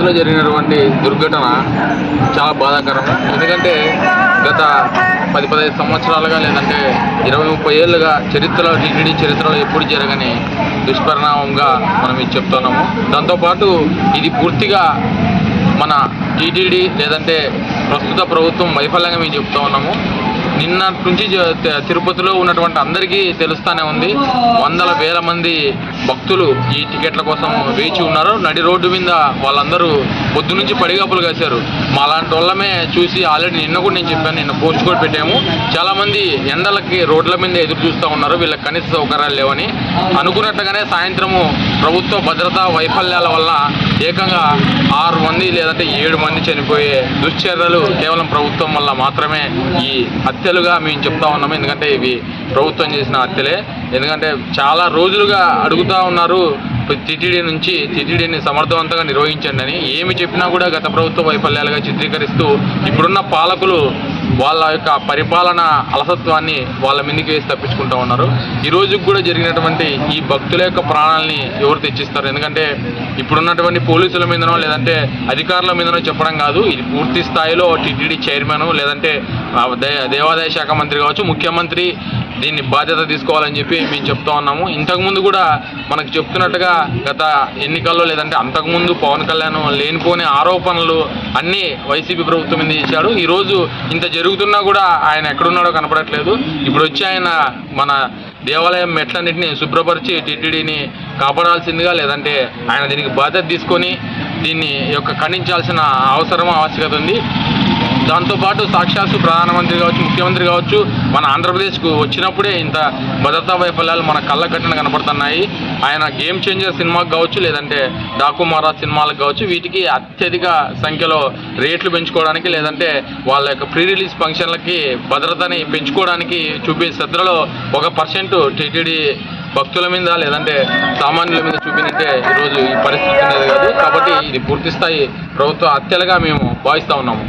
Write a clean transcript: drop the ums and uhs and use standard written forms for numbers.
తిరుపతిలో జరిగినటువంటి దుర్ఘటన చాలా బాధాకరం. ఎందుకంటే గత 10-15 సంవత్సరాలుగా లేదంటే 20-30 ఏళ్ళుగా టీటీడీ చరిత్రలో ఎప్పుడు జరగని దుష్పరిణామంగా మనం ఇది చెప్తున్నాము. దాంతోపాటు ఇది పూర్తిగా మన టీటీడీ లేదంటే ప్రస్తుత ప్రభుత్వం వైఫల్యంగా మేము చెప్తా ఉన్నాము. నిన్నటి నుంచి తిరుపతిలో ఉన్నటువంటి అందరికీ తెలుస్తూనే ఉంది. వందల వేల మంది భక్తులు ఈ టికెట్ల కోసం వేచి ఉన్నారు. నడి రోడ్డు మీద వాళ్ళందరూ పొద్దు నుంచి పడిగాపులు కాశారు. మా లాంటి వాళ్ళమే చూసి ఆల్రెడీ నిన్న కూడా నేను చెప్పాను, నిన్న పోస్ట్ కూడా పెట్టాము. చాలామంది ఎండలకి రోడ్ల మీద ఎదురు చూస్తూ ఉన్నారు, వీళ్ళకి కనీస సౌకర్యాలు లేవని. అనుకున్నట్టుగానే సాయంత్రము ప్రభుత్వ భద్రతా వైఫల్యాల వల్ల ఏకంగా 6 మంది లేదంటే 7 మంది చనిపోయే దుశ్చర్యలు కేవలం ప్రభుత్వం వల్ల మాత్రమే ఈ హత్యలుగా మేము చెప్తా ఉన్నాము. ఎందుకంటే ఇవి ప్రభుత్వం చేసిన హత్యలే. ఎందుకంటే చాలా రోజులుగా అడుగుతూ ఉన్నారు టీటీడీని సమర్థవంతంగా నిర్వహించండి అని. ఏమి చెప్పినా కూడా గత ప్రభుత్వ వైఫల్యాలుగా చిత్రీకరిస్తూ ఇప్పుడున్న పాలకులు వాళ్ళ యొక్క పరిపాలన అలసత్వాన్ని వాళ్ళ మీదకి వేసి తప్పించుకుంటూ ఉన్నారు. ఈ రోజుకి కూడా జరిగినటువంటి ఈ భక్తుల యొక్క ప్రాణాలని ఎవరు తెచ్చిస్తారు? ఎందుకంటే ఇప్పుడున్నటువంటి పోలీసుల మీదనో లేదంటే అధికారుల మీదనో చెప్పడం కాదు, ఇది పూర్తి స్థాయిలో టీటీడీ చైర్మన్ లేదంటే దేవాదాయ శాఖ మంత్రి కావచ్చు, ముఖ్యమంత్రి దీన్ని బాధ్యత తీసుకోవాలని చెప్పి మేము చెప్తా ఉన్నాము. ఇంతకుముందు కూడా మనకు చెప్తున్నట్టుగా గత ఎన్నికల్లో లేదంటే అంతకుముందు పవన్ కళ్యాణ్ లేనిపోని ఆరోపణలు అన్నీ వైసీపీ ప్రభుత్వం మీద చేశాడు. ఈరోజు ఇంత జరుగుతున్నా కూడా ఆయన ఎక్కడున్నాడో కనపడట్లేదు. ఇప్పుడు వచ్చి ఆయన మన దేవాలయం మెట్లన్నింటినీ శుభ్రపరిచి టీటీడీని కాపాడాల్సిందిగా లేదంటే ఆయన దీనికి బాధ్యత తీసుకొని దీన్ని ఖండించాల్సిన ఆవశ్యకత ఉంది. దాంతోపాటు సాక్షాత్తు ప్రధానమంత్రి కావచ్చు, ముఖ్యమంత్రి కావచ్చు, మన ఆంధ్రప్రదేశ్కు వచ్చినప్పుడే ఇంత భద్రతా వైఫల్యాలు మన కళ్ళ కట్టిన కనపడుతున్నాయి. ఆయన గేమ్ చేంజర్ సినిమాకి కావచ్చు లేదంటే డాకు మహారాజ్ సినిమాలకు కావచ్చు, వీటికి అత్యధిక సంఖ్యలో రేట్లు పెంచుకోవడానికి లేదంటే వాళ్ళ యొక్క ప్రీ రిలీజ్ ఫంక్షన్లకి భద్రతని పెంచుకోవడానికి చూపే శ్రద్ధలో 1% టీటీడీ భక్తుల మీద లేదంటే సామాన్యుల మీద చూపినట్టే ఈరోజు ఈ పరిస్థితి ఉండేది కాదు. కాబట్టి ఇది పూర్తిస్థాయి ప్రభుత్వ హత్యలుగా మేము భావిస్తూ ఉన్నాము.